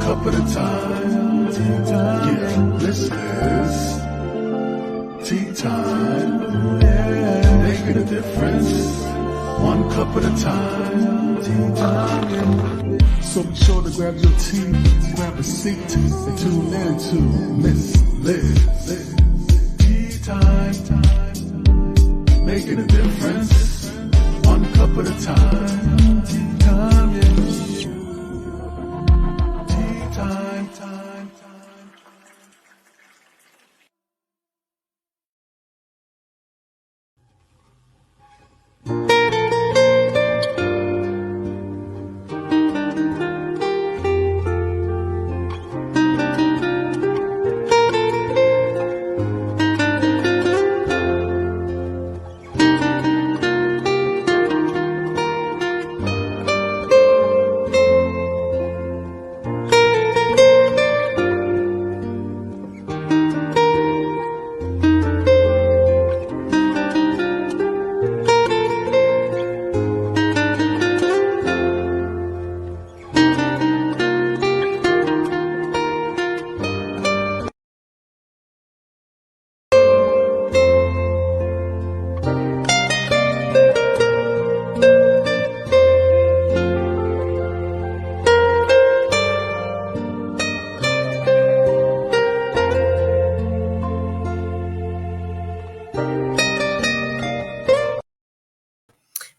cup at a time. Yeah, this is tea time. Yeah, making a difference. One cup at a time. So be sure to grab your tea, grab a seat, and tune in to Miss Liz. Tea time. Making a difference. One cup at a time. Tea time, yeah. Tea time.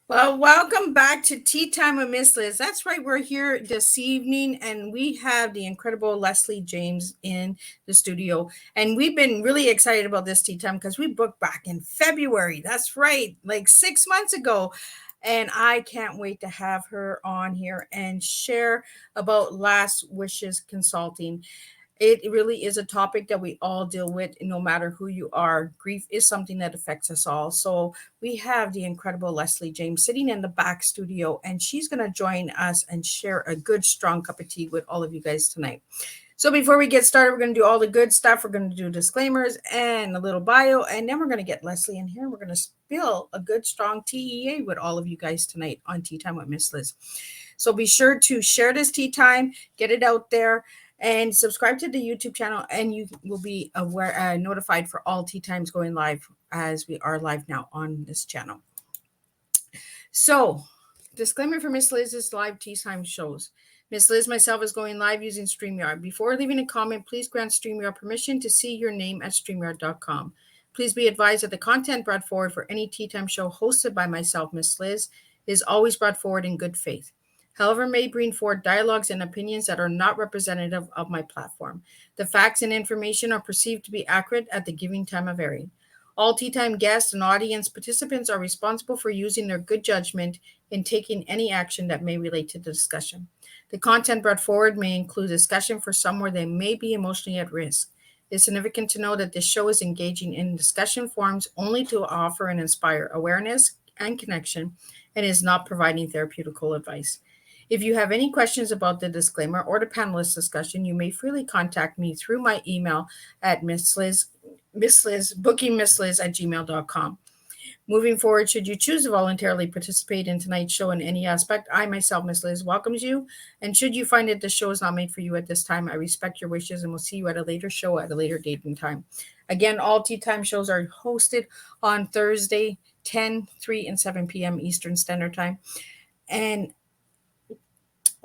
Well, welcome back to Tea Time with Miss Liz. That's right, we're here this evening and we have the incredible Lesley James in the studio. And we've been really excited about this tea time because we booked back in February. That's right, like 6 months ago. And I can't wait to have her on here and share about Last Wishes Consulting. It really is a topic that we all deal with, no matter who you are. Grief is something that affects us all. So we have the incredible Lesley James sitting in the back studio, and she's going to join us and share a good, strong cup of tea with all of you guys tonight. So before we get started, we're going to do all the good stuff. We're going to do disclaimers and a little bio, and then we're going to get Lesley in here. We're going to spill a good, strong TEA with all of you guys tonight on Tea Time with Miss Liz. So be sure to share this tea time, get it out there, and subscribe to the YouTube channel, and you will be notified for all tea times going live, as we are live now on this channel. So, disclaimer for Miss Liz's live tea time shows. Miss Liz myself is going live using StreamYard. Before leaving a comment, please grant StreamYard permission to see your name at StreamYard.com. Please be advised that the content brought forward for any tea time show hosted by myself, Miss Liz, is always brought forward in good faith. However, may bring forward dialogues and opinions that are not representative of my platform. The facts and information are perceived to be accurate at the giving time of airing. All tea time guests and audience participants are responsible for using their good judgment in taking any action that may relate to the discussion. The content brought forward may include discussion for some where they may be emotionally at risk. It's significant to know that this show is engaging in discussion forums only to offer and inspire awareness and connection, and is not providing therapeutical advice. If you have any questions about the disclaimer or the panelist discussion, you may freely contact me through my email at bookingmissliz@gmail.com. Moving forward, should you choose to voluntarily participate in tonight's show in any aspect, I myself, Miss Liz, welcomes you. And should you find that the show is not made for you at this time, I respect your wishes and will see you at a later show at a later date and time. Again, all tea time shows are hosted on Thursday, 10, 3, and 7 p.m. Eastern Standard Time. And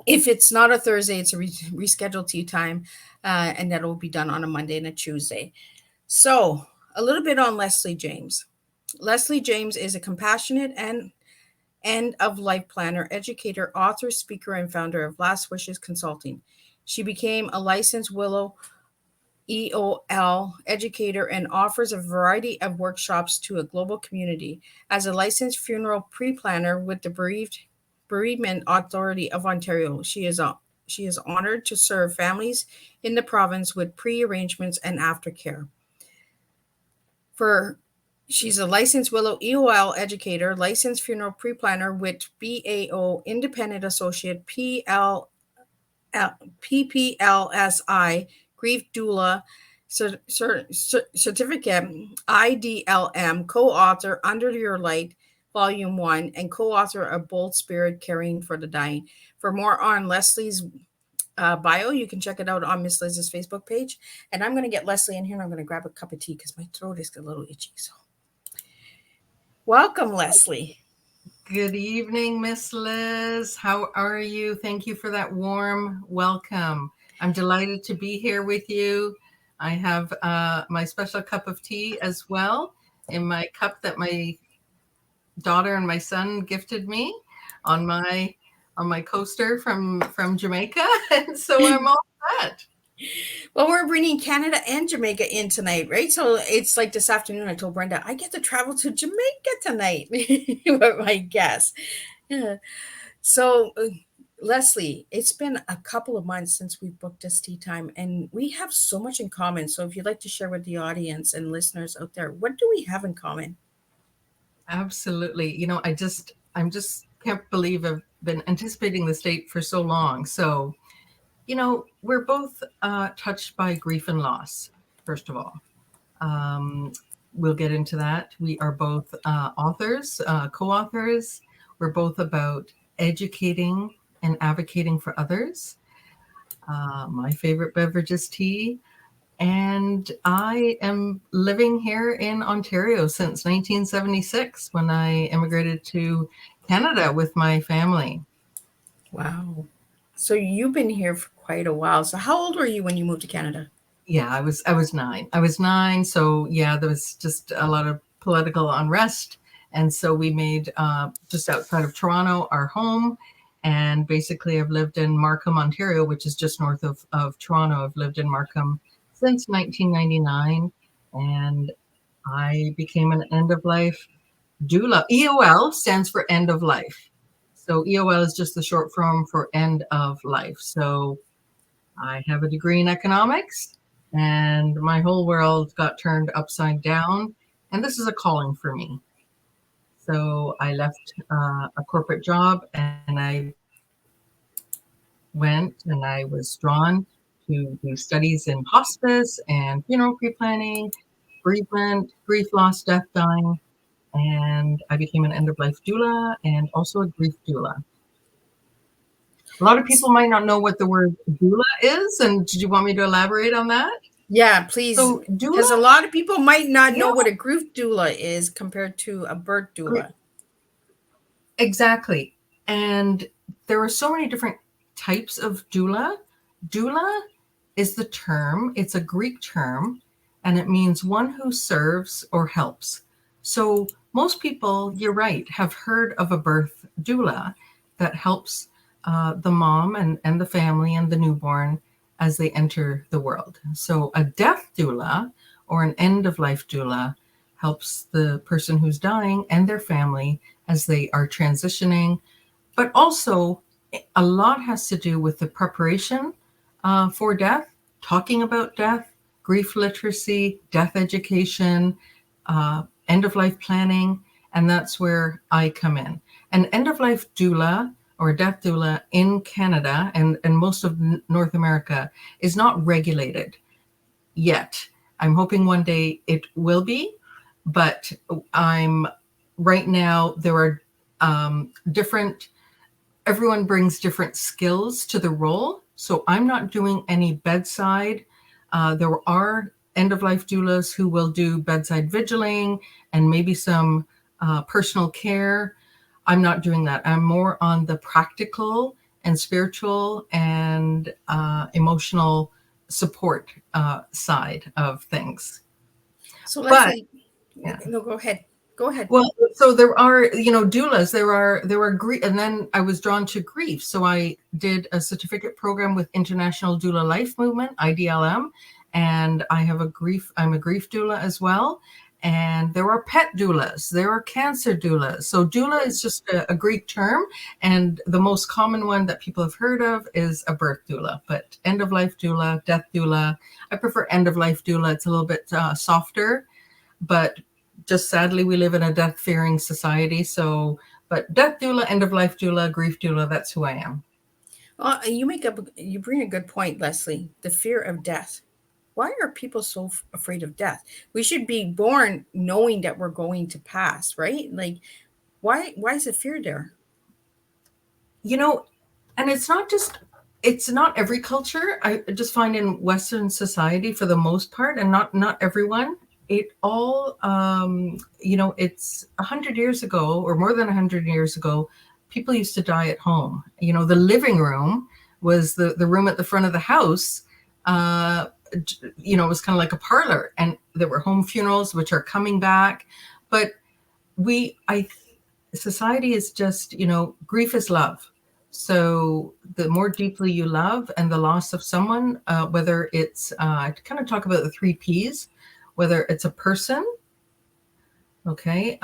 if it's not a Thursday, it's a rescheduled tea time, and that will be done on a Monday and a Tuesday. So a little bit on Lesley James. Lesley James is a compassionate and end-of-life planner, educator, author, speaker, and founder of Last Wishes Consulting. She became a licensed Willow EOL educator and offers a variety of workshops to a global community. As a licensed funeral pre-planner with the Bereavement Authority of Ontario, she is honored to serve families in the province with pre-arrangements and aftercare. She's a licensed Willow EOL educator, licensed funeral pre-planner with BAO Independent Associate PPLSI, Grief Doula Certificate, IDLM, co-author Under Your Light, Volume 1, and co-author of Bold Spirit, Caring for the Dying. For more on Lesley's bio. You can check it out on Miss Liz's Facebook page. And I'm going to get Lesley in here and I'm going to grab a cup of tea because my throat is a little itchy. So, welcome, Lesley. Good evening, Miss Liz. How are you? Thank you for that warm welcome. I'm delighted to be here with you. I have my special cup of tea as well in my cup that my daughter and my son gifted me on my coaster from Jamaica, and so I'm all set. Well, we're bringing Canada and Jamaica in tonight, right? So it's like this afternoon. I told Brenda I get to travel to Jamaica tonight with my guests. Yeah. So, Lesley, it's been a couple of months since we booked this tea time, and we have so much in common. So, if you'd like to share with the audience and listeners out there, what do we have in common? Absolutely. I just can't believe I've been anticipating this date for so long. So, we're both touched by grief and loss, first of all. We'll get into that. We are both authors, co-authors. We're both about educating and advocating for others. My favorite beverage is tea. And I am living here in Ontario since 1976 when I immigrated to Canada with my family. Wow. So you've been here for quite a while. So how old were you when you moved to Canada? Yeah, I was 9. I was 9. So yeah, there was just a lot of political unrest. And so we made just outside of Toronto our home. And basically I've lived in Markham, Ontario, which is just north of Toronto. I've lived in Markham since 1999. And I became an end-of-life doula. EOL stands for end of life. So EOL is just the short form for end of life. So I have a degree in economics and my whole world got turned upside down. And this is a calling for me. So I left a corporate job and I went and I was drawn to do studies in hospice and funeral pre-planning, bereavement, grief, loss, death, dying. And I became an end-of-life doula and also a grief doula. A lot of people might not know what the word doula is. And did you want me to elaborate on that? Yeah, please. So because a lot of people might not know what a grief doula is compared to a birth doula. Exactly. And there are so many different types of doula. Doula is the term, it's a Greek term, and it means one who serves or helps. So most people, you're right, have heard of a birth doula that helps the mom and the family and the newborn as they enter the world. So a death doula or an end-of-life doula helps the person who's dying and their family as they are transitioning. But also, a lot has to do with the preparation for death, talking about death, grief literacy, death education, end-of-life planning, and that's where I come in. An end-of-life doula or death doula in Canada and most of North America is not regulated yet. I'm hoping one day it will be, but right now there are different, everyone brings different skills to the role. So I'm not doing any bedside. There are end-of-life doulas who will do bedside vigiling and maybe some personal care. I'm not doing that. I'm more on the practical and spiritual and emotional support side of things. So Lesley, no, go ahead. Go ahead. Well, so there are, doulas, there are grief, and then I was drawn to grief. So I did a certificate program with International Doula Life Movement, IDLM, and I'm a grief doula as well. And there are pet doulas, there are cancer doulas. So doula is just a Greek term. And the most common one that people have heard of is a birth doula, but end-of-life doula, death doula. I prefer end-of-life doula. It's a little bit softer, but just sadly, we live in a death-fearing society. So, but death doula, end-of-life doula, grief doula, that's who I am. Well, you bring a good point, Lesley. The fear of death. Why are people so afraid of death? We should be born knowing that we're going to pass, right? Like, why is the fear there? And it's not just It's not every culture. I just find in Western society, for the most part, and not everyone, it all, it's 100 years ago or more than 100 years ago, people used to die at home. The living room was the room at the front of the house. It was kind of like a parlor, and there were home funerals, which are coming back. But society is just, grief is love. So the more deeply you love, and the loss of someone, whether it's, I kind of talk about the 3 Ps, whether it's a person, okay,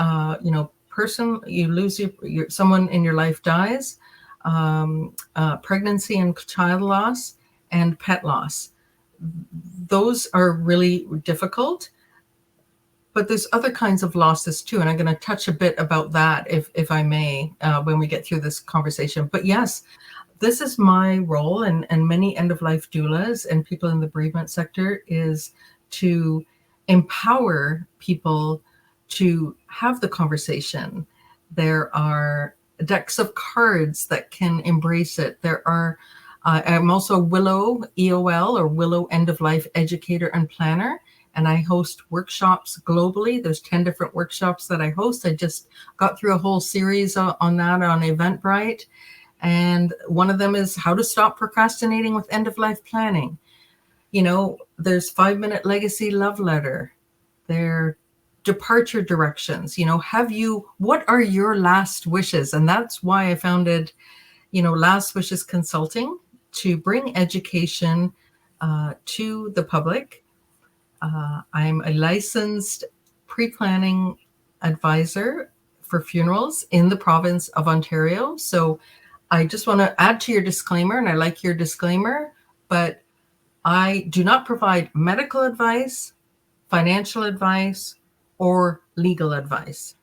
person, you lose someone in your life dies, pregnancy and child loss, and pet loss. Those are really difficult. But there's other kinds of losses too, and I'm going to touch a bit about that, if I may, when we get through this conversation. But yes, this is my role, and many end-of-life doulas and people in the bereavement sector, is to empower people to have the conversation. There are decks of cards that can embrace it. There are, I'm also Willow EOL, or Willow End-of-Life Educator and Planner. And I host workshops globally. There's 10 different workshops that I host. I just got through a whole series on that on Eventbrite. And one of them is how to stop procrastinating with end-of-life planning. There's 5-minute legacy love letter. There departure directions. What are your last wishes? And that's why I founded, Last Wishes Consulting, to bring education to the public. I'm a licensed pre-planning advisor for funerals in the province of Ontario. So I just want to add to your disclaimer, and I like your disclaimer, but I do not provide medical advice, financial advice, or legal advice.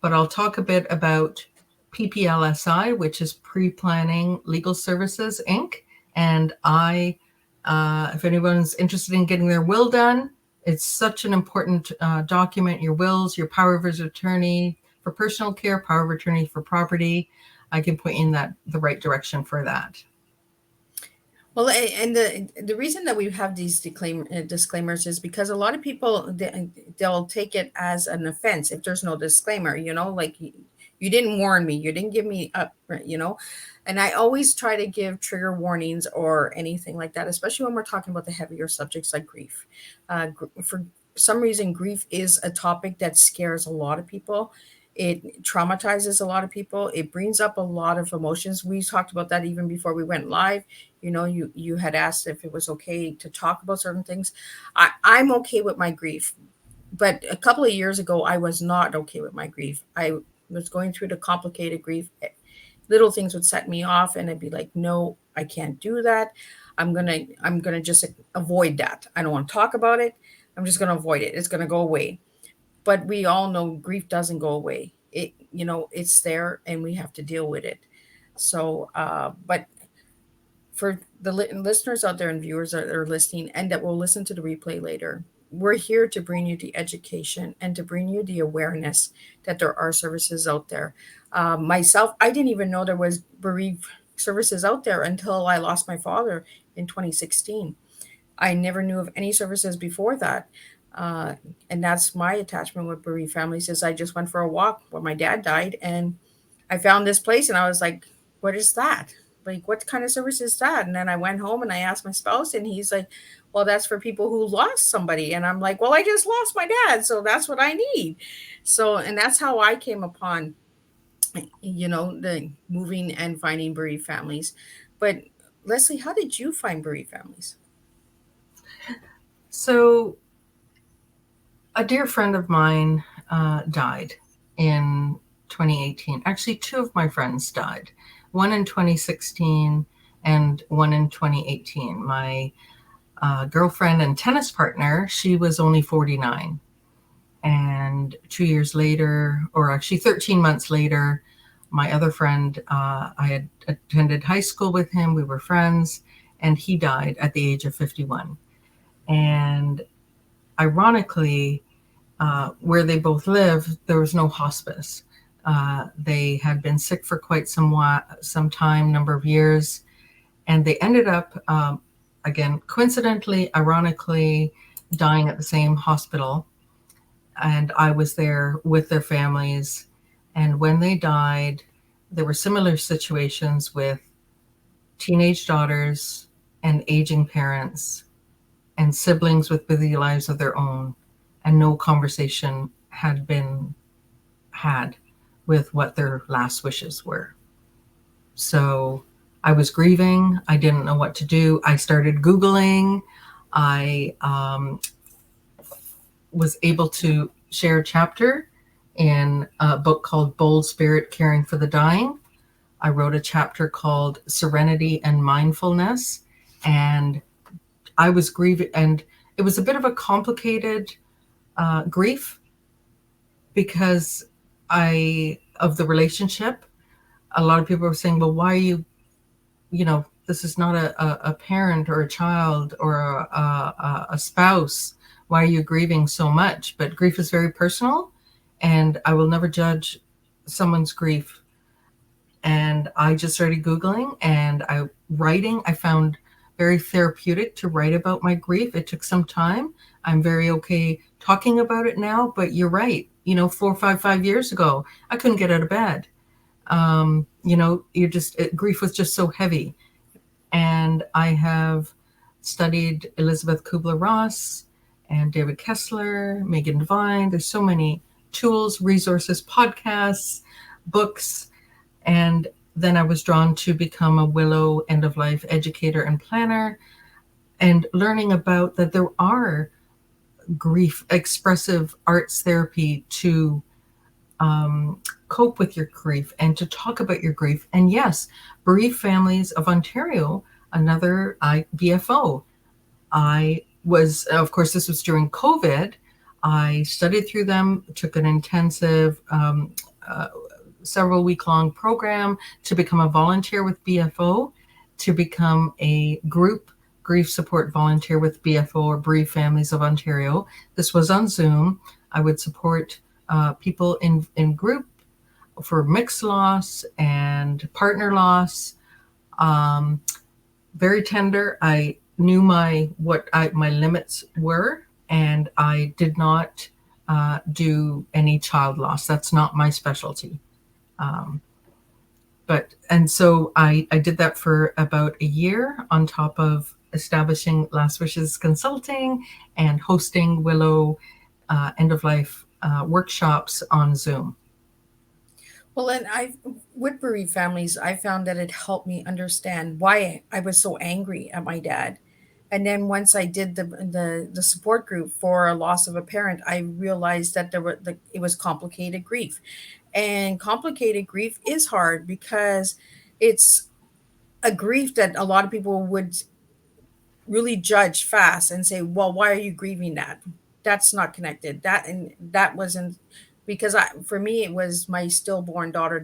But I'll talk a bit about PPLSI, which is Pre-Planning Legal Services, Inc. And if anyone's interested in getting their will done, it's such an important document. Your wills, your power of attorney for personal care, power of attorney for property. I can point you in the right direction for that. Well, and the reason that we have these disclaimers is because a lot of people, they'll take it as an offense if there's no disclaimer, like you didn't warn me, you didn't give me up, and I always try to give trigger warnings or anything like that, especially when we're talking about the heavier subjects like grief. For some reason, grief is a topic that scares a lot of people. It traumatizes a lot of people. It brings up a lot of emotions. We talked about that even before we went live. You had asked if it was okay to talk about certain things. I'm okay with my grief. But a couple of years ago, I was not okay with my grief. I was going through the complicated grief. Little things would set me off, and I'd be like, no, I can't do that. I'm gonna just avoid that. I don't want to talk about it. I'm just gonna avoid it. It's gonna go away. But we all know grief doesn't go away. It's there, and we have to deal with it. So, but for the listeners out there and viewers that are listening and that will listen to the replay later, we're here to bring you the education and to bring you the awareness that there are services out there. Myself, I didn't even know there was bereaved services out there until I lost my father in 2016. I never knew of any services before that. And that's my attachment with bereaved families, is I just went for a walk when my dad died, and I found this place, and I was like, what is that? Like, what kind of service is that? And then I went home and I asked my spouse, and he's like, well, that's for people who lost somebody. And I'm like, well, I just lost my dad, so that's what I need. So, and that's how I came upon, the moving and finding bereaved families. But Lesley, how did you find bereaved families? So a dear friend of mine died in 2018. Actually, 2 of my friends died, one in 2016 and one in 2018. My girlfriend and tennis partner, she was only 49. And 2 years later, or actually 13 months later, my other friend, I had attended high school with him. We were friends, and he died at the age of 51. And ironically, where they both live, there was no hospice. They had been sick for quite some time, number of years. And they ended up, again, coincidentally, ironically, dying at the same hospital. And I was there with their families. And when they died, there were similar situations with teenage daughters and aging parents and siblings with busy lives of their own. And no conversation had been had with what their last wishes were. So I was grieving. I didn't know what to do. I started Googling. I was able to share a chapter in a book called Bold Spirit, Caring for the Dying. I wrote a chapter called Serenity and Mindfulness, and I was grieving, and it was a bit of a complicated grief because of the relationship. A lot of people were saying, well, why are you, this is not a parent or a child or a spouse. Why are you grieving so much? But grief is very personal, and I will never judge someone's grief. And I just started Googling and writing. I found very therapeutic to write about my grief. It took some time. I'm very okay talking about it now, but you're right. 4 or 5 years ago, I couldn't get out of bed. Grief was just so heavy. And I have studied Elizabeth Kubler-Ross and David Kessler, Megan Devine. There's so many tools, resources, podcasts, books. And then I was drawn to become a Willow end-of-life educator and planner, and learning about that there are grief expressive arts therapy to cope with your grief and to talk about your grief. And yes, Bereaved Families of Ontario, another BFO. I was, of course, this was during COVID. I studied through them, took an intensive several week-long program to become a volunteer with BFO, to become a group grief support volunteer with BFO, or Bereaved Families of Ontario. This was on Zoom. I would support people in group for mixed loss and partner loss. Very tender. I knew my limits were, and I did not do any child loss. That's not my specialty. So I did that for about a year, on top of establishing Last Wishes Consulting and hosting Willow end-of-life workshops on Zoom. Well, and with bereaved families, I found that it helped me understand why I was so angry at my dad. And then once I did the support group for a loss of a parent, I realized that it was complicated grief. And complicated grief is hard because it's a grief that a lot of people would really judge fast and say, well, why are you grieving that? That's not connected. That wasn't, because for me, it was my stillborn daughter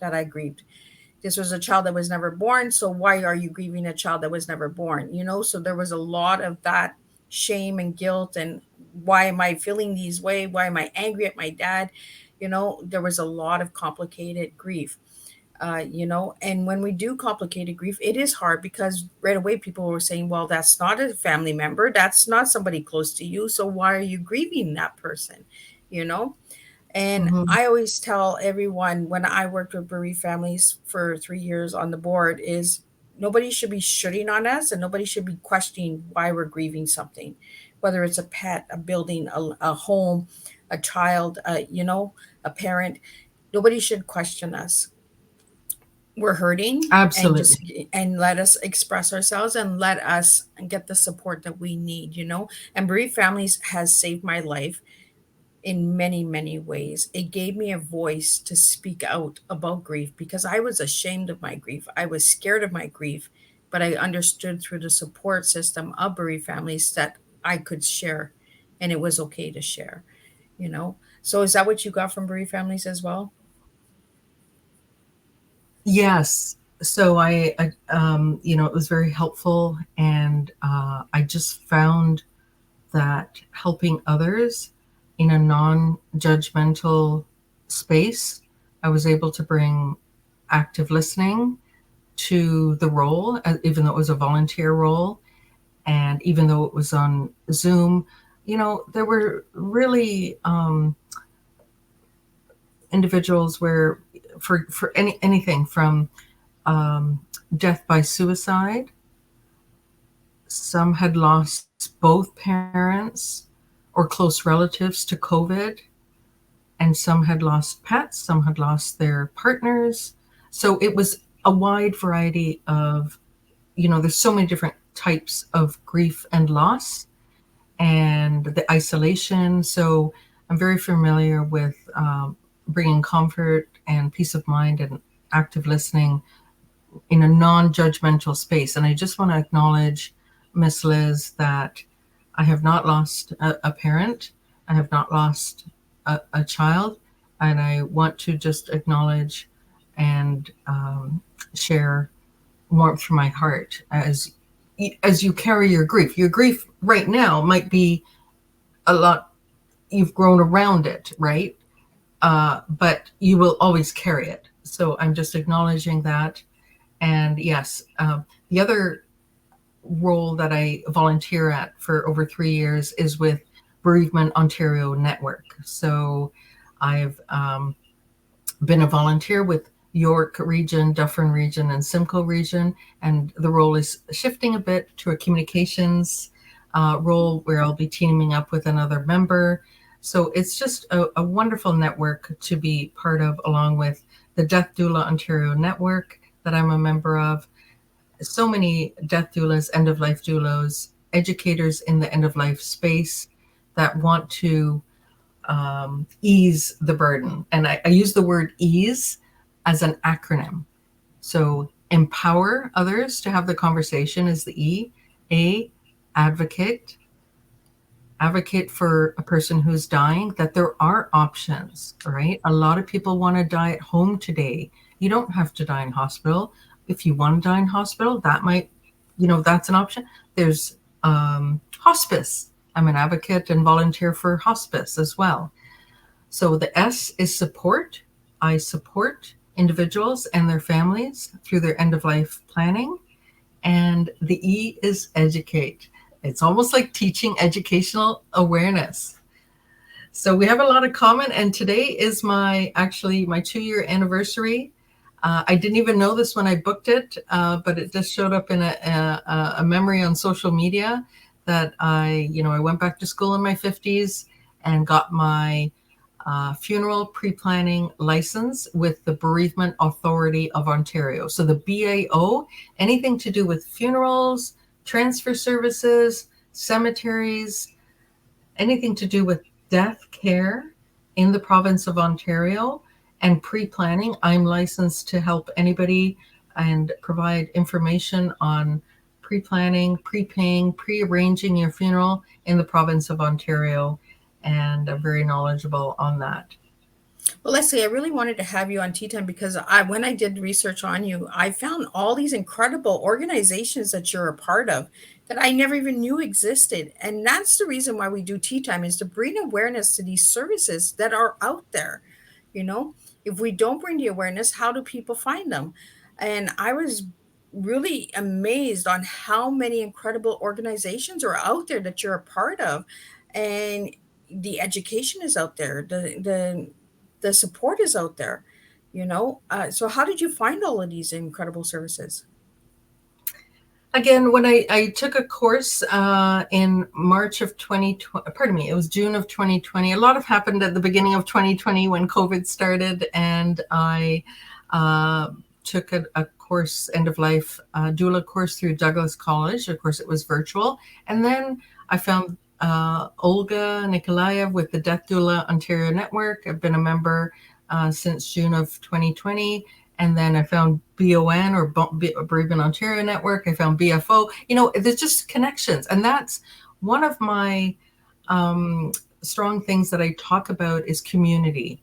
that I grieved. This was a child that was never born. So why are you grieving a child that was never born? So there was a lot of that shame and guilt. And why am I feeling these way? Why am I angry at my dad? There was a lot of complicated grief. And when we do complicated grief, it is hard because right away people were saying, well, that's not a family member. That's not somebody close to you. So why are you grieving that person? And I always tell everyone, when I worked with bereaved families for 3 years on the board, is nobody should be shooting on us, and nobody should be questioning why we're grieving something, whether it's a pet, a building, a home, a child, a parent. Nobody should question us. We're hurting. Absolutely. And let us express ourselves and let us get the support that we need, And bereaved families has saved my life in many, many ways. It gave me a voice to speak out about grief because I was ashamed of my grief. I was scared of my grief, but I understood through the support system of bereaved families that I could share, and it was okay to share, So is that what you got from bereaved families as well? Yes. So it was very helpful, and I just found that helping others in a non-judgmental space, I was able to bring active listening to the role, even though it was a volunteer role, and even though it was on Zoom. There were really individuals where for anything from death by suicide. Some had lost both parents or close relatives to COVID, and some had lost pets, some had lost their partners. So it was a wide variety of, there's so many different types of grief and loss and the isolation. So I'm very familiar with bringing comfort and peace of mind and active listening in a non-judgmental space. And I just want to acknowledge, Miss Liz, that I have not lost a parent. I have not lost a child. And I want to just acknowledge and share warmth from my heart as you carry your grief. Your grief right now might be a lot, you've grown around it, right? But you will always carry it. So I'm just acknowledging that. And yes, the other role that I volunteer at for over 3 years is with Bereavement Ontario Network. So I've been a volunteer with York region, Dufferin region, and Simcoe region, and the role is shifting a bit to a communications role where I'll be teaming up with another member. So it's just a wonderful network to be part of, along with the Death Doula Ontario Network that I'm a member of. So many death doulas, end-of-life doulas, educators in the end-of-life space that want to ease the burden. And I use the word ease as an acronym. So empower others to have the conversation is the E. A, advocate for a person who's dying, that there are options, right? A lot of people want to die at home today. You don't have to die in hospital. If you want to die in hospital, that might, that's an option. There's hospice. I'm an advocate and volunteer for hospice as well. So the S is support. I support individuals and their families through their end-of-life planning. And the E is educate. It's almost like teaching educational awareness. So we have a lot of common, and today is my 2-year anniversary. I didn't even know this when I booked it, but it just showed up in a memory on social media that I went back to school in my 50s and got my funeral pre-planning license with the Bereavement Authority of Ontario. So the BAO, anything to do with funerals, transfer services, cemeteries, anything to do with death care in the province of Ontario, and pre-planning. I'm licensed to help anybody and provide information on pre-planning, pre-paying, pre-arranging your funeral in the province of Ontario. And I'm very knowledgeable on that. Well, Lesley, I really wanted to have you on Teatime because when I did research on you, I found all these incredible organizations that you're a part of that I never even knew existed. And that's the reason why we do Teatime, is to bring awareness to these services that are out there. If we don't bring the awareness, how do people find them? And I was really amazed on how many incredible organizations are out there that you're a part of. And the education is out there. The support is out there, so how did you find all of these incredible services? Again, when I took a course in March of 2020, it was June of 2020. A lot happened at the beginning of 2020 when COVID started, and I took a course, end-of-life doula course through Douglas College. Of course, it was virtual. And then I found Olga Nikolaev with the Death Doula Ontario Network. I've been a member since June of 2020. And then I found BON, or Bereavement Ontario Network. I found BFO. There's just connections. And that's one of my strong things that I talk about is community.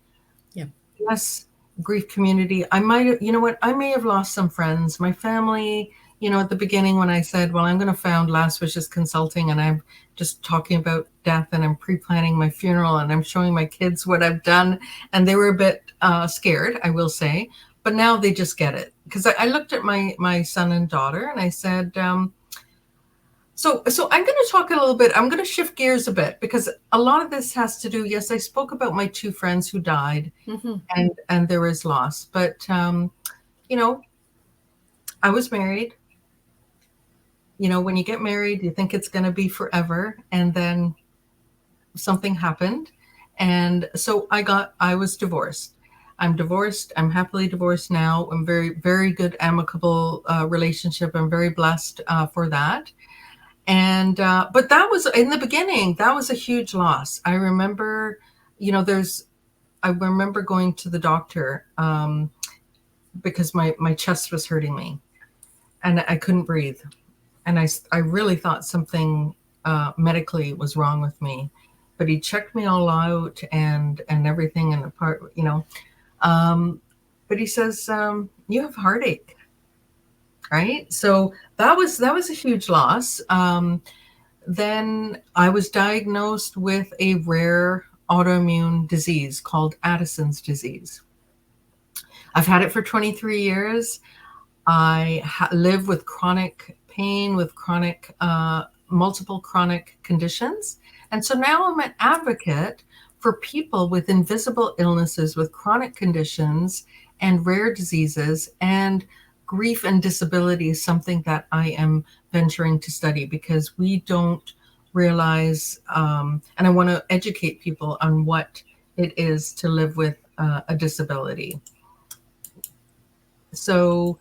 Yeah. Yes, grief community. I may have lost some friends, my family. At the beginning when I said, well, I'm going to found Last Wishes Consulting, and I'm just talking about death, and I'm pre-planning my funeral, and I'm showing my kids what I've done. And they were a bit scared, I will say. But now they just get it. because I looked at my son and daughter and I said, so I'm going to talk a little bit. I'm going to shift gears a bit because a lot of this has to do. Yes, I spoke about my two friends who died, and there was loss. But you know, I was married. You know, when you get married, you think it's going to be forever, and then something happened, and so I was divorced. I'm divorced. I'm happily divorced now. I'm very good, amicable relationship. I'm very blessed for that. And but that was in the beginning. That was a huge loss. I remember, you know, I remember going to the doctor because my chest was hurting me, and I couldn't breathe, and I really thought something medically was wrong with me. But he checked me all out and everything, and apart, you know. But he says, you have heartache, right? So that was a huge loss. Then I was diagnosed with a rare autoimmune disease called Addison's disease. I've had it for 23 years. I live with chronic pain, with chronic, multiple chronic conditions. And so now I'm an advocate for people with invisible illnesses, with chronic conditions and rare diseases, and grief and disability is something that I am venturing to study because we don't realize, and I want to educate people on what it is to live with a disability. So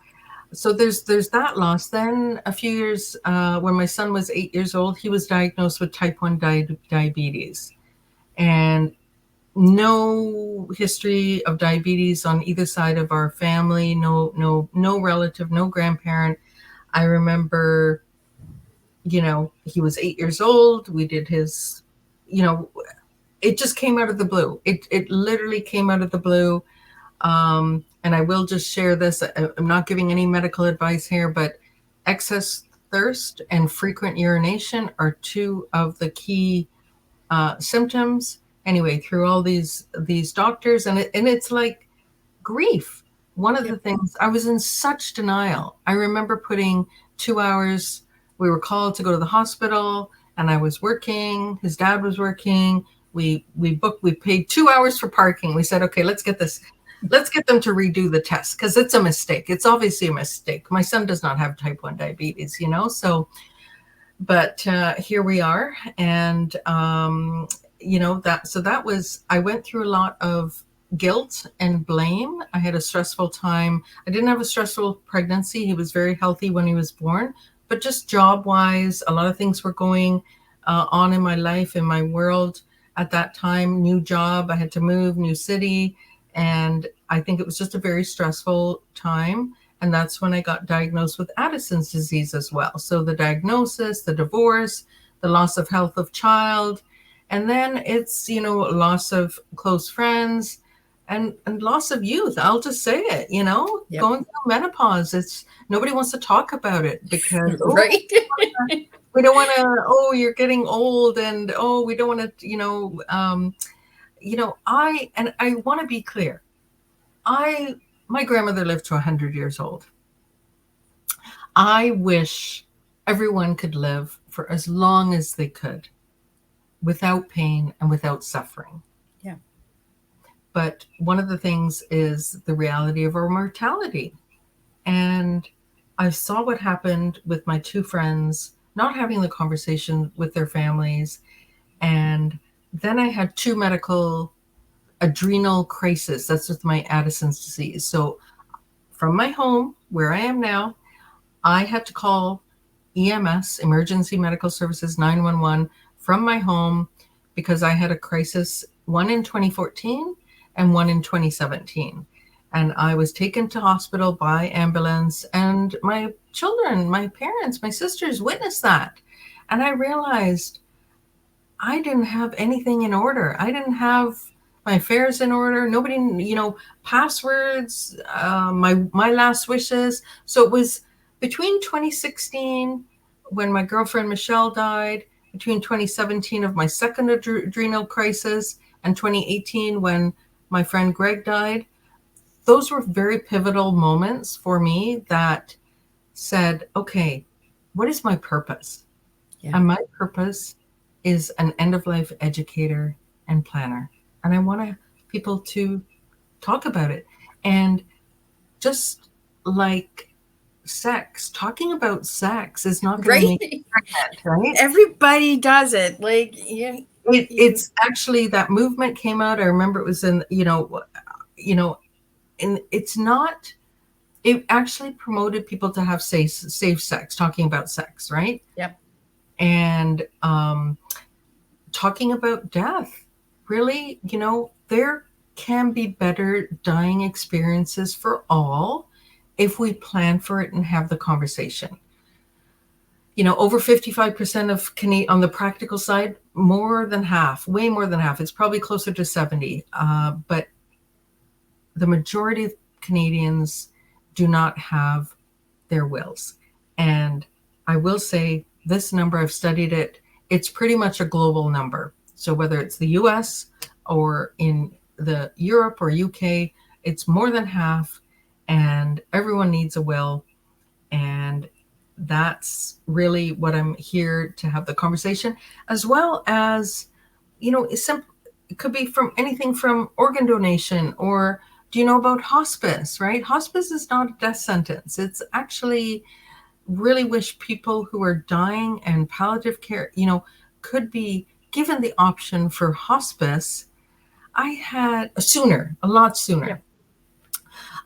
there's that loss. Then a few years, when my son was 8 years old, he was diagnosed with type 1 diabetes, and no history of diabetes on either side of our family. No relative, no grandparent. I remember, you know, he was 8 years old. We did his, you know, it just came out of the blue. It literally came out of the blue. And I will just share this. I'm not giving any medical advice here, but excess thirst and frequent urination are two of the key symptoms. Anyway, through all these doctors, and it's like grief. One of the things, I was in such denial. I remember putting 2 hours. We were called to go to the hospital, and I was working. His dad was working. We paid 2 hours for parking. We said, okay, let's get them to redo the test because it's a mistake. It's obviously a mistake. My son does not have type 1 diabetes, you know, so, but here we are. And, you know, that was, I went through a lot of guilt and blame. I had a stressful time. I didn't have a stressful pregnancy. He was very healthy when he was born, but just job wise, a lot of things were going on in my life, in my world at that time. New job, I had to move, new city. And I think it was just a very stressful time. And that's when I got diagnosed with Addison's disease as well. So the diagnosis, the divorce, the loss of health of child, and then it's, you know, loss of close friends and loss of youth. I'll just say it, you know, going through menopause. It's nobody wants to talk about it because right. We don't want to, oh, you're getting old, and oh, we don't want to, you know, I want to be clear. My grandmother lived to 100 years old. I wish everyone could live for as long as they could without pain and without suffering. Yeah. But one of the things is the reality of our mortality. And I saw what happened with my two friends not having the conversation with their families. And then I had two medical adrenal crisis. That's with my Addison's disease. So from my home, where I am now, I had to call EMS, Emergency Medical Services, 911 from my home because I had a crisis, one in 2014 and one in 2017. And I was taken to hospital by ambulance, and my children, my parents, my sisters witnessed that. And I realized I didn't have anything in order. I didn't have my affairs in order. Nobody, passwords, my last wishes. So it was between 2016, when my girlfriend Michelle died, between 2017 of my second adrenal crisis, and 2018 when my friend Greg died. those were very pivotal moments for me that said, okay, what is my purpose? Yeah. And my purpose is an end-of-life educator and planner. And I want people to talk about it. And just like sex, talking about sex is not going to Right? make you pregnant, right? Everybody does it. Like, yeah. It's actually, that movement came out. I remember it was in, and it's not, it actually promoted people to have safe sex, talking about sex, right? Yep. And talking about death. Really, there can be better dying experiences for all if we plan for it and have the conversation. Over 55% of Canadian, on the practical side, more than half, way more than half. It's probably closer to 70. But the majority of Canadians do not have their wills. And I will say this number, I've studied it, it's pretty much a global number. So whether it's the US or in the Europe or UK, it's more than half, and everyone needs a will. And that's really what I'm here to have the conversation, as well as, it could be from anything from organ donation, or do you know about hospice, right? Hospice is not a death sentence. It's actually, really wish people who are dying and palliative care, could be given the option for hospice. I had a lot sooner. Yeah.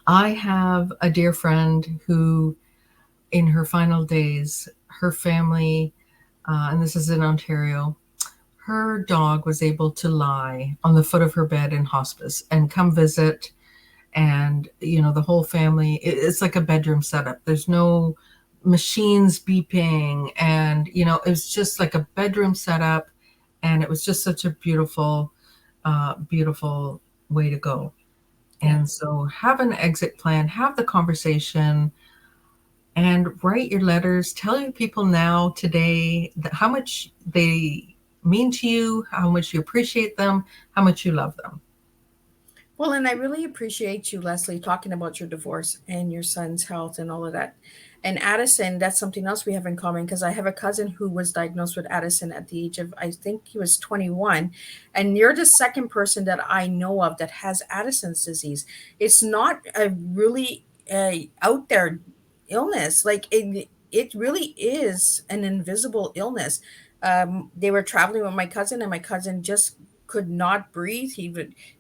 I have a dear friend who, in her final days, her family, and this is in Ontario, her dog was able to lie on the foot of her bed in hospice and come visit. And, the whole family, it's like a bedroom setup. There's no machines beeping, and, it was just like a bedroom setup. And it was just such a beautiful, beautiful way to go. And so have an exit plan, have the conversation, and write your letters. Tell your people now, today, how much they mean to you, how much you appreciate them, how much you love them. Well, and I really appreciate you, Lesley, talking about your divorce and your son's health and all of that. And Addison, that's something else we have in common, because I have a cousin who was diagnosed with Addison at the age of, I think he was 21. And you're the second person that I know of that has Addison's disease. It's not a really out there illness. Like it really is an invisible illness. They were traveling with my cousin, and my cousin just could not breathe.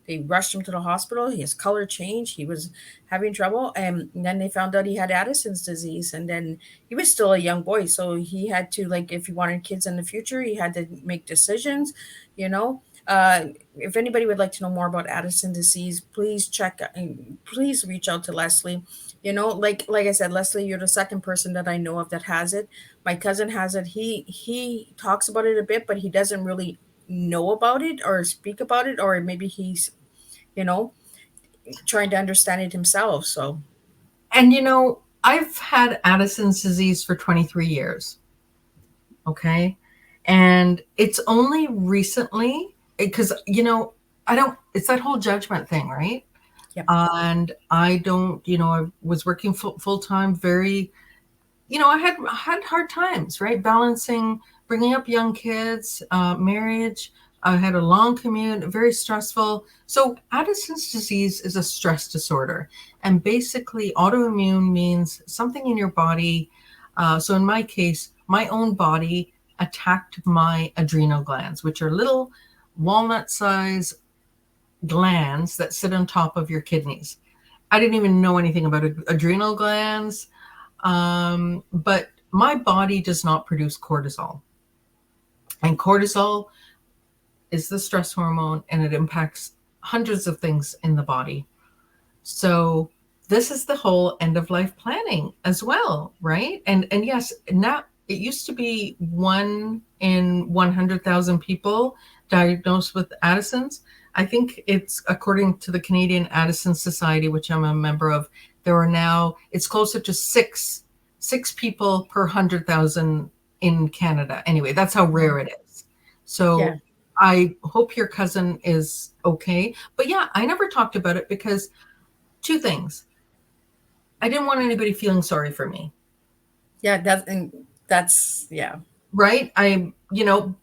They rushed him to the hospital. His color changed. He was having trouble. And then they found out he had Addison's disease. And then he was still a young boy. So he had to, like, if he wanted kids in the future, he had to make decisions, If anybody would like to know more about Addison's disease, please please reach out to Lesley. Like I said, Lesley, you're the second person that I know of that has it. My cousin has it. He talks about it a bit, but he doesn't really know about it or speak about it, or maybe he's trying to understand it himself. So, and I've had Addison's disease for 23 years. Okay, and it's only recently, because it's that whole judgment thing, right? Yep. And I don't, I was working full time, very, I had hard times, right, balancing bringing up young kids, marriage. I had a long commute, very stressful. So Addison's disease is a stress disorder. And basically autoimmune means something in your body. So in my case, my own body attacked my adrenal glands, which are little walnut-sized glands that sit on top of your kidneys. I didn't even know anything about adrenal glands, but my body does not produce cortisol. And cortisol is the stress hormone, and it impacts hundreds of things in the body. So this is the whole end of life planning as well, right? And yes, now it used to be 1 in 100,000 people diagnosed with Addison's. I think it's, according to the Canadian Addison Society, which I'm a member of, there are now, it's closer to six people per 100,000 in Canada. Anyway, that's how rare it is. So yeah. I hope your cousin is okay. But yeah, I never talked about it because Two things. I didn't want anybody feeling sorry for me. Yeah, that's yeah. Right.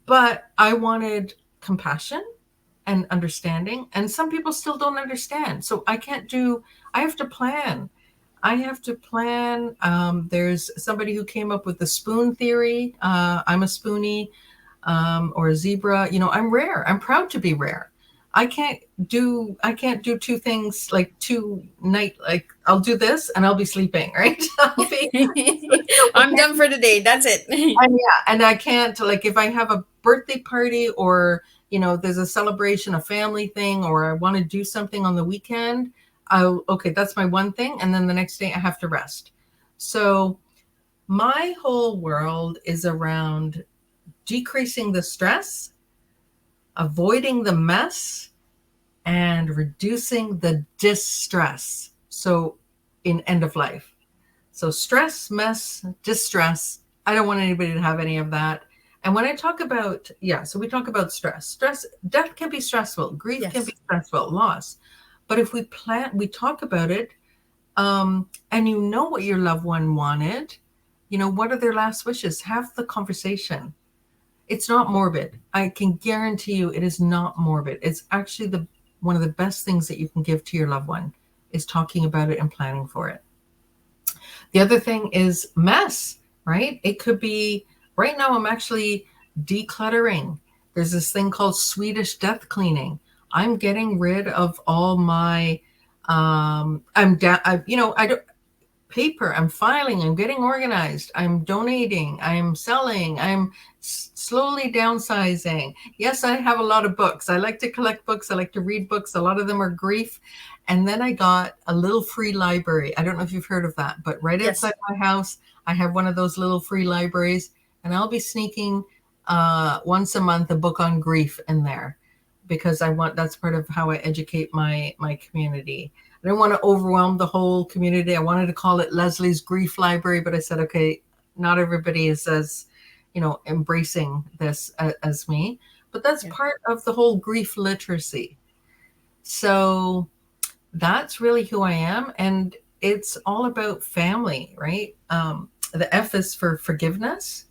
But I wanted compassion and understanding. And some people still don't understand. So I have to plan. There's somebody who came up with the spoon theory. I'm a spoonie, or a zebra. I'm rare. I'm proud to be rare. I can't do two things like like I'll do this and I'll be sleeping, right? I'm done for the day. That's it. And I can't, like, if I have a birthday party or there's a celebration, a family thing, or I want to do something on the weekend, okay, that's my one thing, and then the next day I have to rest. So my whole world is around decreasing the stress, avoiding the mess, and reducing the distress. So in end of life. So stress, mess, distress. I don't want anybody to have any of that. And when I talk about, so we talk about stress. Death can be stressful. Grief can be stressful, loss. But if we talk about it, and what your loved one wanted, what are their last wishes? Have the conversation. It's not morbid. I can guarantee you it is not morbid. It's actually one of the best things that you can give to your loved one is talking about it and planning for it. The other thing is mess, right? It could be, right now I'm actually decluttering. There's this thing called Swedish death cleaning. I'm getting rid of all my, paper, I'm filing, I'm getting organized, I'm donating, I'm selling, I'm slowly downsizing. Yes, I have a lot of books. I like to collect books. I like to read books. A lot of them are grief. And then I got a little free library. I don't know if you've heard of that, but right outside my house, I have one of those little free libraries, and I'll be sneaking once a month a book on grief in there, because that's part of how I educate my community. I didn't want to overwhelm the whole community. I wanted to call it Lesley's Grief Library, but I said, okay, not everybody is as, embracing this as me, but that's part of the whole grief literacy. So that's really who I am. And it's all about family, right? The F is for forgiveness.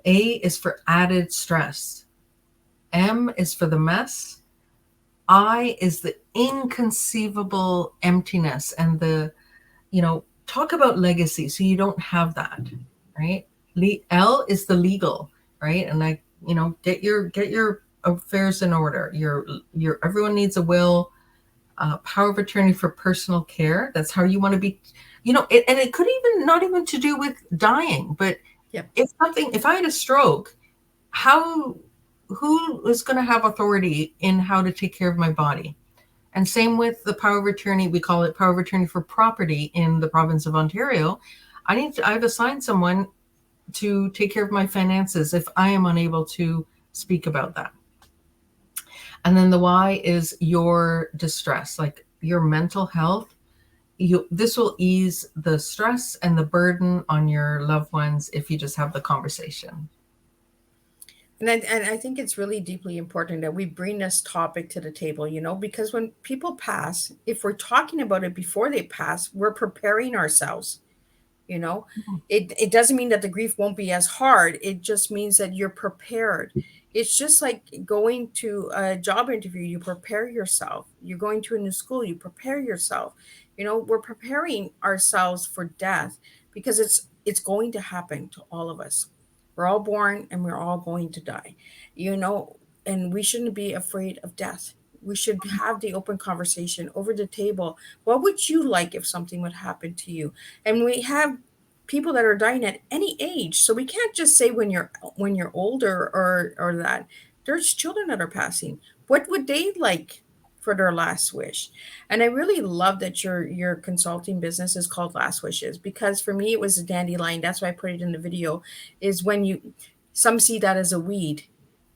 A is for added stress. M is for the mess. I is the inconceivable emptiness and talk about legacy. So you don't have that, right? L is the legal, right? And get your affairs in order. Your everyone needs a will, power of attorney for personal care. That's how you want to be, and it could even not even to do with dying, but if I had a stroke, who is going to have authority in how to take care of my body? And same with the power of attorney. We call it power of attorney for property in the province of Ontario. I've assigned someone to take care of my finances if I am unable to speak about that. And then the Y is your distress, like your mental health. This will ease the stress and the burden on your loved ones if you just have the conversation. And I think it's really deeply important that we bring this topic to the table, because when people pass, if we're talking about it before they pass, we're preparing ourselves. It doesn't mean that the grief won't be as hard. It just means that you're prepared. It's just like going to a job interview. You prepare yourself. You're going to a new school. You prepare yourself. We're preparing ourselves for death because it's going to happen to all of us. We're all born and we're all going to die, and we shouldn't be afraid of death. We should have the open conversation over the table. What would you like if something would happen to you? And we have people that are dying at any age. So we can't just say when you're older or that. There's children that are passing. What would they like for their last wish? And I really love that your consulting business is called Last Wishes, because for me it was a dandelion. That's why I put it in the video, is when some see that as a weed,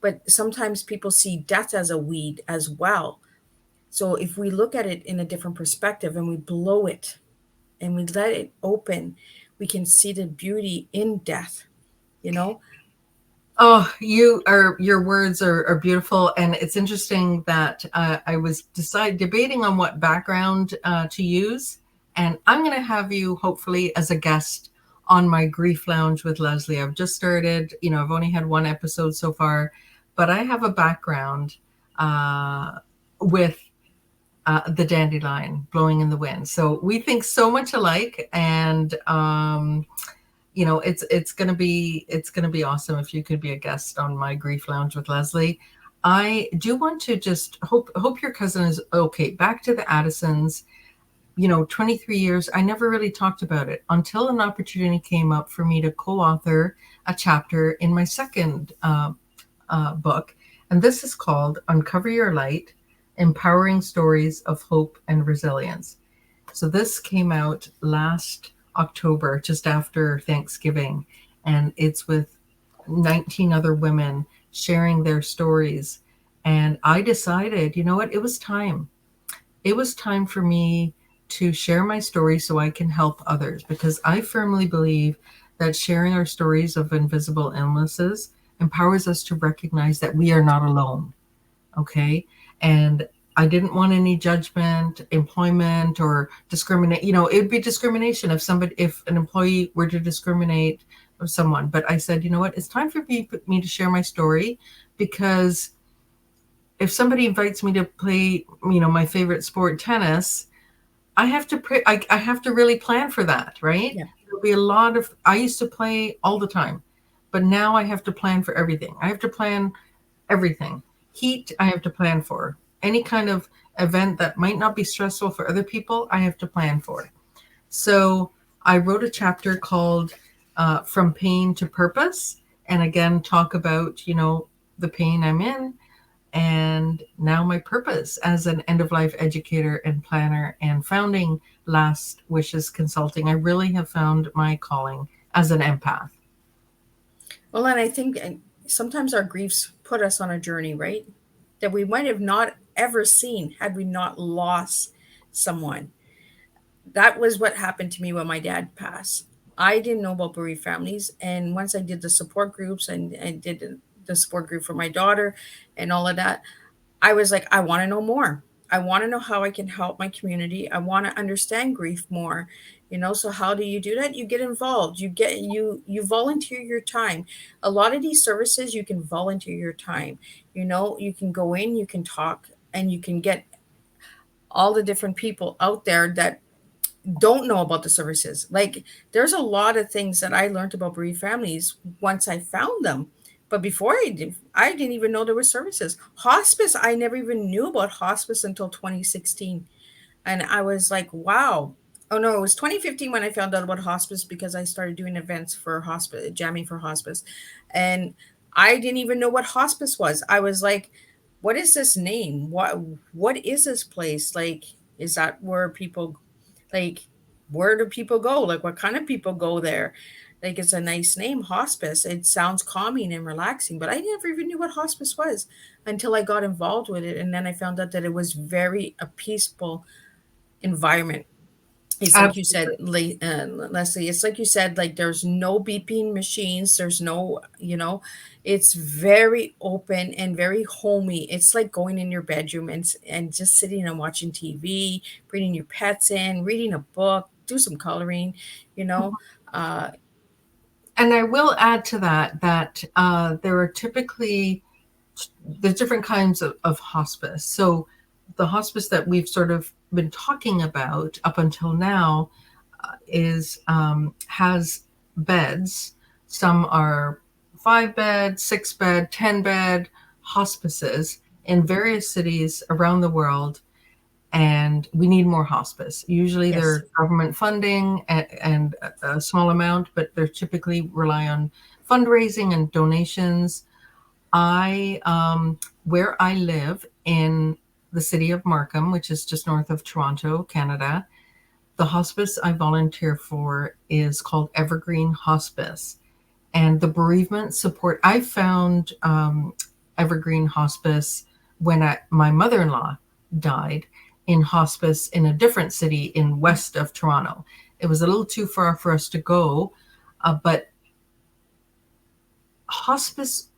but sometimes people see death as a weed as well. So if we look at it in a different perspective and we blow it and we let it open, we can see the beauty in death, Oh, your words are beautiful, and it's interesting that I was debating on what background to use, and I'm going to have you hopefully as a guest on my Grief Lounge with Lesley. I've just started, I've only had one episode so far, but I have a background with the dandelion blowing in the wind. So we think so much alike, and it's gonna be awesome if you could be a guest on my Grief Lounge with Lesley. I do want to just hope your cousin is okay. Back to the Addisons. 23 years, I never really talked about it until an opportunity came up for me to co-author a chapter in my second book. And this is called Uncover Your Light, Empowering Stories of Hope and Resilience. So this came out last October, just after Thanksgiving, and it's with 19 other women sharing their stories. And I decided, you know what, it was time. It was time for me to share my story so I can help others, because I firmly believe that sharing our stories of invisible illnesses empowers us to recognize that we are not alone. Okay. And I didn't want any judgment, employment, or discriminate. It'd be discrimination if an employee were to discriminate of someone. But I said, you know what, it's time for me to share my story, because if somebody invites me to play, my favorite sport, tennis, I have to I have to really plan for that, right? Yeah. There'll be I used to play all the time, but now I have to plan for everything. I have to plan everything. Heat, I have to plan for. Any kind of event that might not be stressful for other people, I have to plan for. So I wrote a chapter called From Pain to Purpose, and again, talk about, the pain I'm in, and now my purpose as an end-of-life educator and planner, and founding Last Wishes Consulting. I really have found my calling as an empath. Well, and I think sometimes our griefs put us on a journey, right? That we might have not ever seen had we not lost someone. That was what happened to me when my dad passed. I didn't know about bereaved families. And once I did the support groups and did the support group for my daughter and all of that, I was like, I want to know more. I want to know how I can help my community. I want to understand grief more. So how do you do that? You get involved. You volunteer your time. A lot of these services, you can volunteer your time. You can go in, you can talk, and you can get all the different people out there that don't know about the services. Like, there's a lot of things that I learned about bereaved families once I found them. But before I didn't even know there were services. Hospice, I never even knew about hospice until 2016. And I was like, wow. Oh no, it was 2015 when I found out about hospice, because I started doing events for hospice, jamming for hospice. And I didn't even know what hospice was. I was like, what is this name? What is this place? Like, is that where people, like, where do people go? Like, what kind of people go there? Like, it's a nice name, hospice. It sounds calming and relaxing, but I never even knew what hospice was until I got involved with it. And then I found out that it was very a peaceful environment. It's like you said, Lesley, it's like you said, like, there's no beeping machines. There's no, it's very open and very homey. It's like going in your bedroom and just sitting and watching TV, bringing your pets in, reading a book, do some coloring, And I will add to that there are typically, there's different kinds of hospice. So the hospice that we've sort of been talking about up until now has beds. Some are 5-bed, 6-bed, 10-bed hospices in various cities around the world. And we need more hospice. Usually Yes. they're government funding and a small amount, but they typically rely on fundraising and donations. Where I live in the city of Markham, which is just north of Toronto, Canada, the hospice I volunteer for is called Evergreen Hospice. And the bereavement support, I found Evergreen Hospice when my mother-in-law died in hospice in a different city in west of Toronto. It was a little too far for us to go, but hospice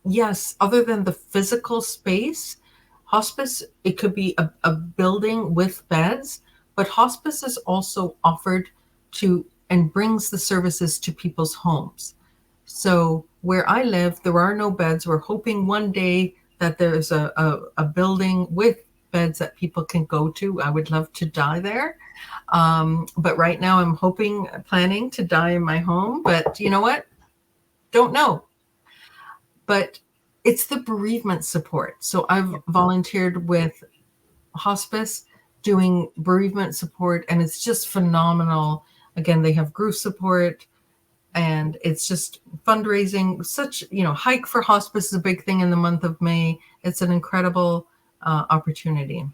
yes, other than the physical space, hospice, it could be a building with beds, but hospice is also offered to and brings the services to people's homes. So where I live, there are no beds. We're hoping one day that there's a building with beds that people can go to. I would love to die there. But right now I'm planning to die in my home. But you know what? Don't know. But it's the bereavement support. So I've volunteered with hospice doing bereavement support, and it's just phenomenal. Again, they have group support, and it's just fundraising. Such, Hike for Hospice is a big thing in the month of May. It's an incredible opportunity.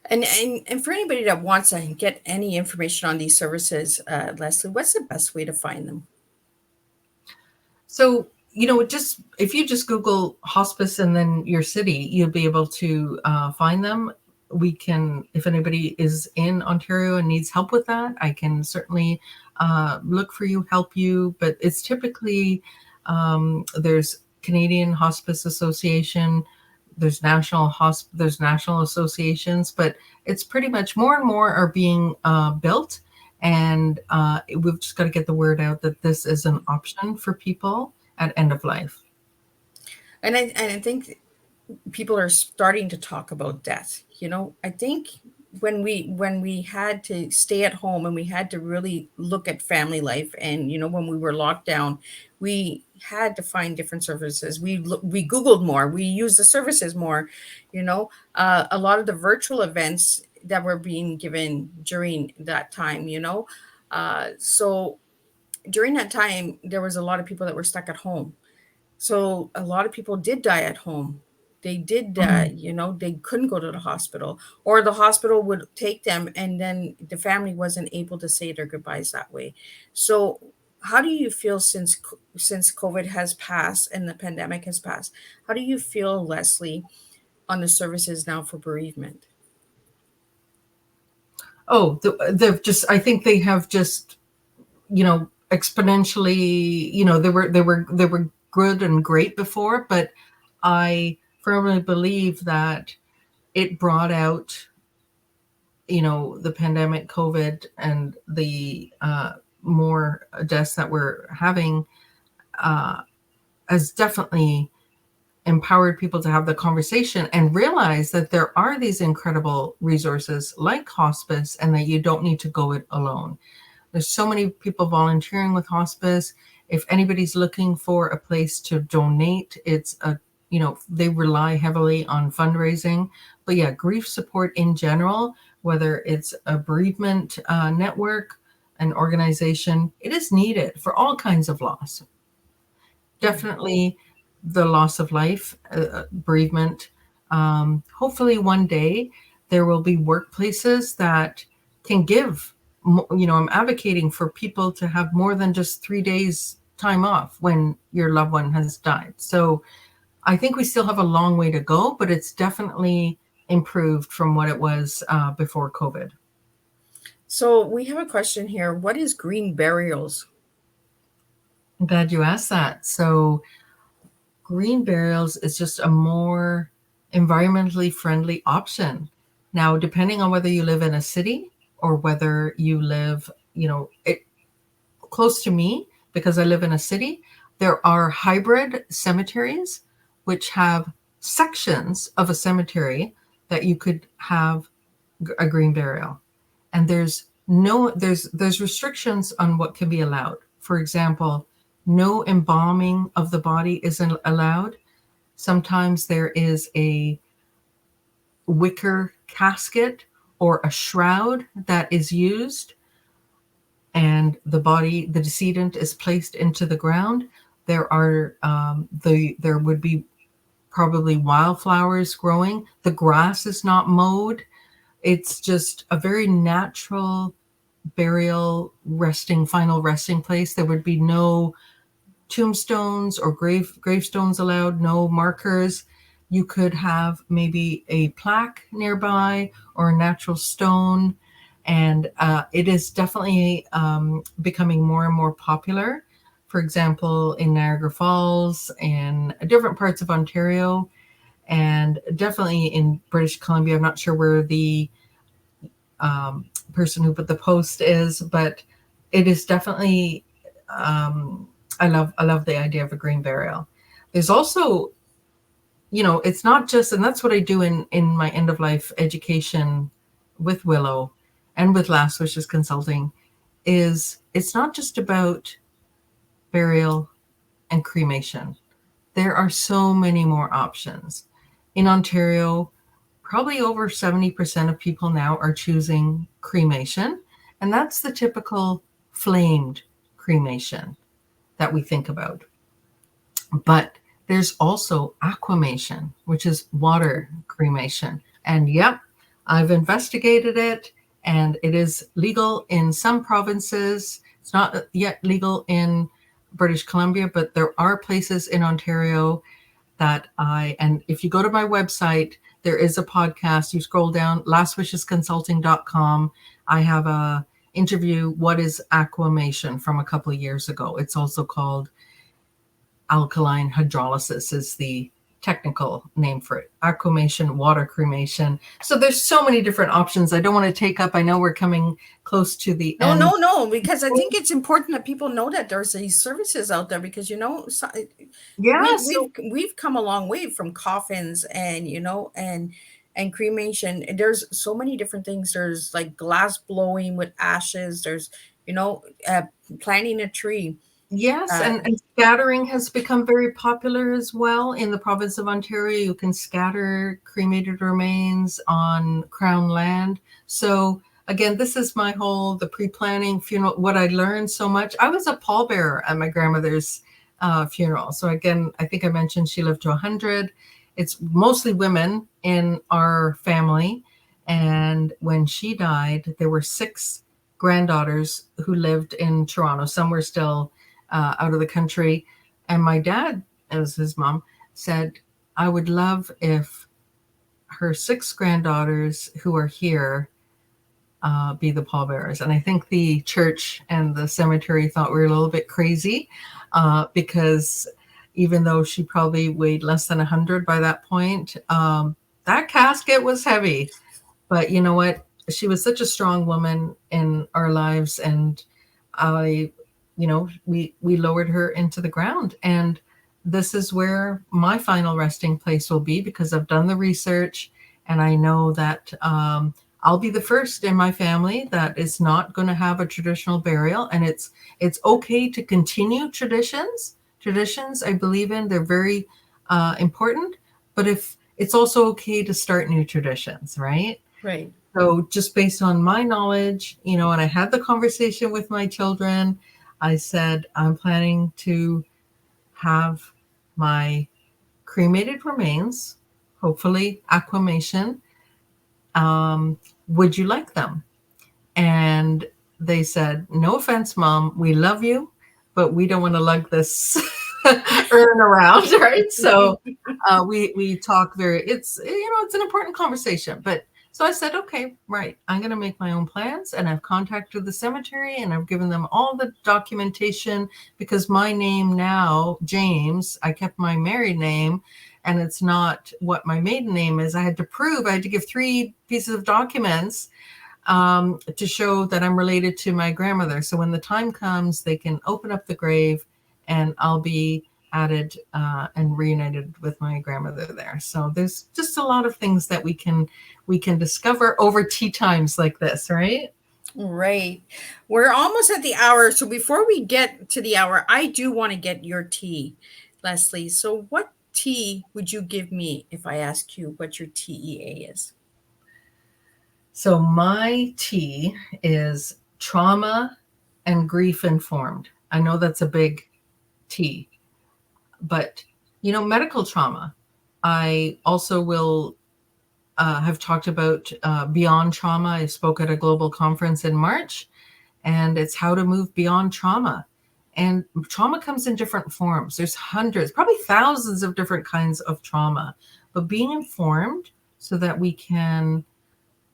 And for anybody that wants to get any information on these services, Lesley, what's the best way to find them? So, just if you just Google hospice and then your city, you'll be able to find them. We can, if anybody is in Ontario and needs help with that, I can certainly look for you, help you. But it's typically, there's Canadian Hospice Association, there's national associations, but it's pretty much more and more are being built. And we've just got to get the word out that this is an option for people at end of life. And I think people are starting to talk about death. I think when we had to stay at home and we had to really look at family life, and when we were locked down, we had to find different services. We Googled more, we used the services more. A lot of the virtual events that were being given during that time. So during that time, there was a lot of people that were stuck at home. So a lot of people did die at home. They did, they couldn't go to the hospital, or the hospital would take them, and then the family wasn't able to say their goodbyes that way. So, how do you feel since COVID has passed and the pandemic has passed? How do you feel, Lesley, on the services now for bereavement? Oh, I think they have just, exponentially, they were good and great before, but I firmly believe that it brought out, the pandemic, COVID, and the more deaths that we're having has definitely empowered people to have the conversation and realize that there are these incredible resources like hospice, and that you don't need to go it alone. There's so many people volunteering with hospice. If anybody's looking for a place to donate, they rely heavily on fundraising. But yeah, grief support in general, whether it's a bereavement network, an organization, it is needed for all kinds of loss. Definitely the loss of life, bereavement. Hopefully one day there will be workplaces that can give, I'm advocating for people to have more than just 3 days time off when your loved one has died. So I think we still have a long way to go, but it's definitely improved from what it was before COVID. So we have a question here. What is green burials? I'm glad you asked that. So green burials is just a more environmentally friendly option. Now, depending on whether you live in a city or whether you live, close to me, because I live in a city, there are hybrid cemeteries which have sections of a cemetery that you could have a green burial. And there's restrictions on what can be allowed. For example, no embalming of the body isn't allowed. Sometimes there is a wicker casket or a shroud that is used, and the decedent is placed into the ground. There would be probably wildflowers growing. The grass is not mowed. It's just a very natural burial, final resting place. There would be no tombstones or gravestones allowed, no markers. You could have maybe a plaque nearby or a natural stone. And it is definitely becoming more and more popular for example, in Niagara Falls, in different parts of Ontario, and definitely in British Columbia. I'm not sure where the person who put the post is, but it is definitely, I love the idea of a green burial. There's also, it's not just, and that's what I do in my end of life education with Willow and with Last Wishes Consulting, is it's not just about burial and cremation. There are so many more options. In Ontario, probably over 70% of people now are choosing cremation, and that's the typical flamed cremation that we think about. But there's also aquamation, which is water cremation. And yep, I've investigated it, and it is legal in some provinces. It's not yet legal in British Columbia, but there are places in Ontario that and if you go to my website, there is a podcast. You scroll down, lastwishesconsulting.com. I have a interview, What is Aquamation, from a couple of years ago. It's also called alkaline hydrolysis is the technical name for it. Aquamation, water cremation. So there's so many different options. I don't want to take up, I know we're coming close to the end. No, because I think it's important that people know that there's these services out there, because, we've come a long way from coffins and, and cremation. There's so many different things. There's like glass blowing with ashes. There's, planting a tree. Yes, and scattering has become very popular as well in the province of Ontario. You can scatter cremated remains on Crown land. So again, this is the pre-planning funeral, what I learned so much. I was a pallbearer at my grandmother's funeral. So again, I think I mentioned she lived to 100. It's mostly women in our family. And when she died, there were 6 granddaughters who lived in Toronto. Some were still out of the country. And my dad, as his mom, said, I would love if her 6 granddaughters who are here be the pallbearers. And I think the church and the cemetery thought we were a little bit crazy because even though she probably weighed less than 100 by that point, that casket was heavy. But you know what? She was such a strong woman in our lives, and we lowered her into the ground. And this is where my final resting place will be, because I've done the research, and I know that I'll be the first in my family that is not going to have a traditional burial. And it's okay to continue traditions. Traditions, I believe in, they're very important. But if it's also okay to start new traditions, right? Right. So just based on my knowledge, and I had the conversation with my children, I said, I'm planning to have my cremated remains, hopefully aquamation. Would you like them? And they said, no offense, Mom, we love you, but we don't want to lug this urn around, right? So we talk it's an important conversation. But so I said, okay, right, I'm going to make my own plans, and I've contacted the cemetery, and I've given them all the documentation, because my name now, James, I kept my married name, and it's not what my maiden name is. I had to give 3 pieces of documents to show that I'm related to my grandmother. So when the time comes, they can open up the grave, and I'll be added and reunited with my grandmother there. So there's just a lot of things that we can discover over tea times like this, right? Right. We're almost at the hour. So before we get to the hour, I do want to get your tea, Lesley. So what tea would you give me if I ask you what your TEA is? So my tea is trauma and grief informed. I know that's a big tea, but medical trauma. I also will have talked about beyond trauma. I spoke at a global conference in March, and it's how to move beyond trauma. And trauma comes in different forms. There's hundreds, probably thousands of different kinds of trauma, but being informed so that we can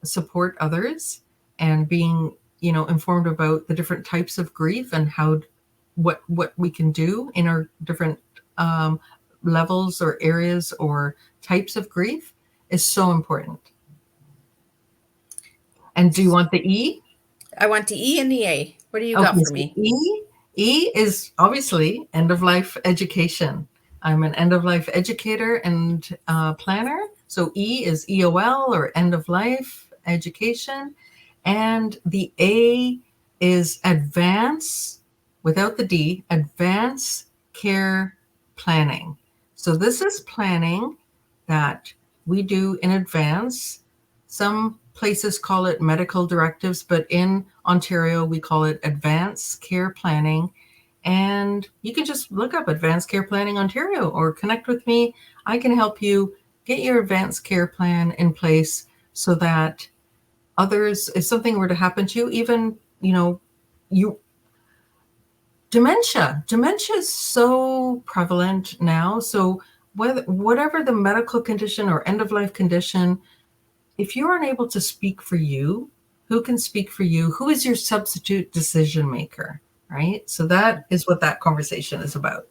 support others, and being, informed about the different types of grief and how what we can do in our different levels or areas or types of grief is so important. And do you want the E? I want the E and the A. What do you got Okay, for so me? E is obviously end of life education. I'm an end of life educator and planner. So E is EOL, or end of life education. And the A is advance, without the D, advance care planning. So this is planning that we do in advance. Some places call it medical directives, but in Ontario, we call it advanced care planning. And you can just look up Advanced Care Planning Ontario or connect with me. I can help you get your advanced care plan in place so that others, if something were to happen to you, even, dementia is so prevalent now. So whatever the medical condition or end of life condition, if you're unable to speak for you, who can speak for you? Who is your substitute decision maker, right? So that is what that conversation is about.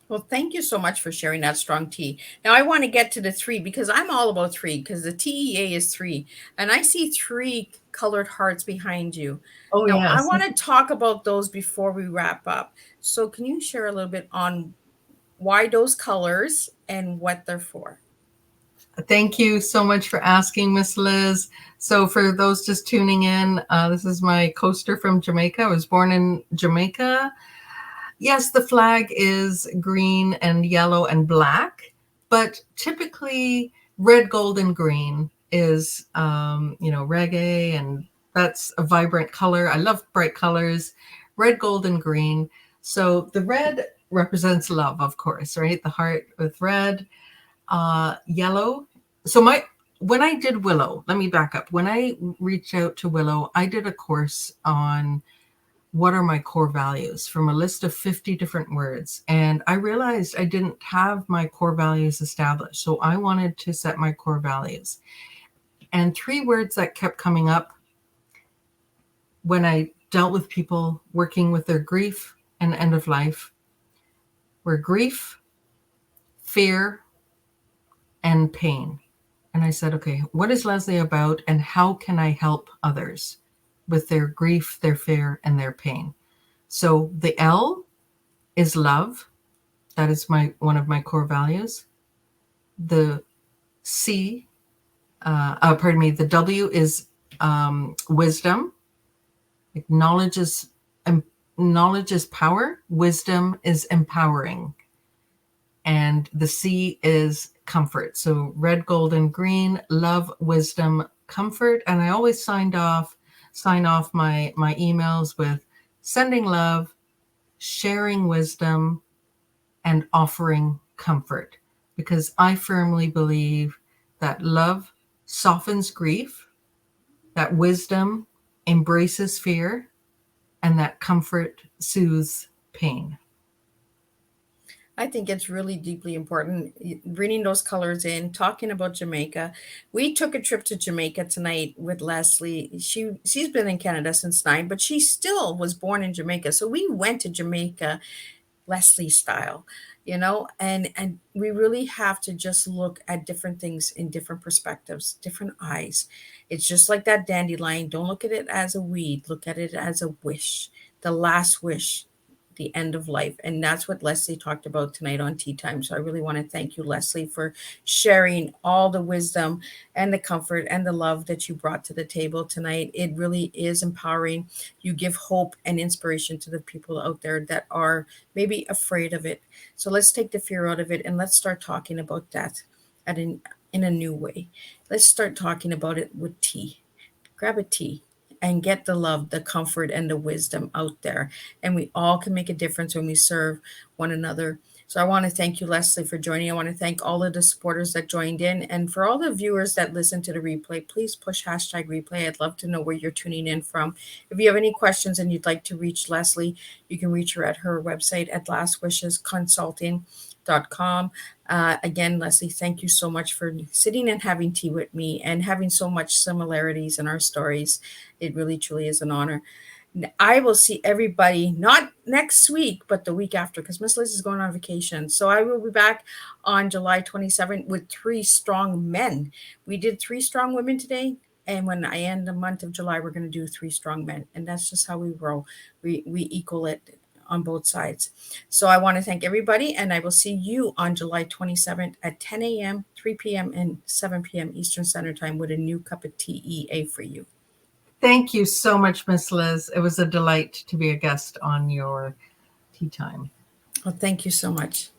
Well, thank you so much for sharing that strong T. Now, I want to get to the 3 because I'm all about 3, because the TEA is 3. And I see 3 colored hearts behind you. Oh, Now, I yes. want to talk about those before we wrap up. So, can you share a little bit on why those colors and what they're for? Thank you so much for asking, Miss Liz. So for those just tuning in, this is my coaster from Jamaica. I was born in Jamaica. Yes, the flag is green and yellow and black, but typically red, gold, and green is, reggae, and that's a vibrant color. I love bright colors, red, gold, and green. So the red represents love, of course, right? The heart with red. Yellow. So when I did Willow, let me back up. When I reached out to Willow, I did a course on what are my core values from a list of 50 different words. And I realized I didn't have my core values established. So I wanted to set my core values. And 3 words that kept coming up when I dealt with people working with their grief and end of life were grief, fear, and pain. And I said, okay, what is Lesley about, and how can I help others with their grief, their fear, and their pain? So the L is love. That is one of my core values. The the W is wisdom. Knowledge is power. Wisdom is empowering. And the C is comfort. So red, gold, and green, love, wisdom, comfort. And I always sign off my emails with sending love, sharing wisdom, and offering comfort. Because I firmly believe that love softens grief, that wisdom embraces fear, and that comfort soothes pain. I think it's really deeply important bringing those colors in, talking about Jamaica. We took a trip to Jamaica tonight with Lesley. She's been in Canada since 9, but she still was born in Jamaica. So we went to Jamaica Lesley style, and we really have to just look at different things in different perspectives, different eyes. It's just like that dandelion. Don't look at it as a weed, look at it as a wish, the last wish, the end of life. And that's what Lesley talked about tonight on Tea Time. So I really want to thank you, Lesley, for sharing all the wisdom and the comfort and the love that you brought to the table tonight. It really is empowering. You give hope and inspiration to the people out there that are maybe afraid of it. So let's take the fear out of it and let's start talking about death in a new way. Let's start talking about it with tea. Grab a tea and get the love, the comfort, and the wisdom out there. And we all can make a difference when we serve one another. So I want to thank you, Lesley, for joining. I want to thank all of the supporters that joined in. And for all the viewers that listen to the replay, please push #replay. I'd love to know where you're tuning in from. If you have any questions and you'd like to reach Lesley, you can reach her at her website at lastwishesconsulting.com. Again, Lesley, thank you so much for sitting and having tea with me and having so much similarities in our stories. It really, truly is an honor. I will see everybody not next week, but the week after, because Miss Liz is going on vacation. So I will be back on July 27th with 3 strong men. We did 3 strong women today. And when I end the month of July, we're going to do 3 strong men. And that's just how we roll. We equal it on both sides. So I want to thank everybody, and I will see you on July 27th at 10 a.m., 3 p.m., and 7 p.m. Eastern Standard Time with a new cup of TEA for you. Thank you so much, Miss Liz. It was a delight to be a guest on your Tea Time. Well, thank you so much.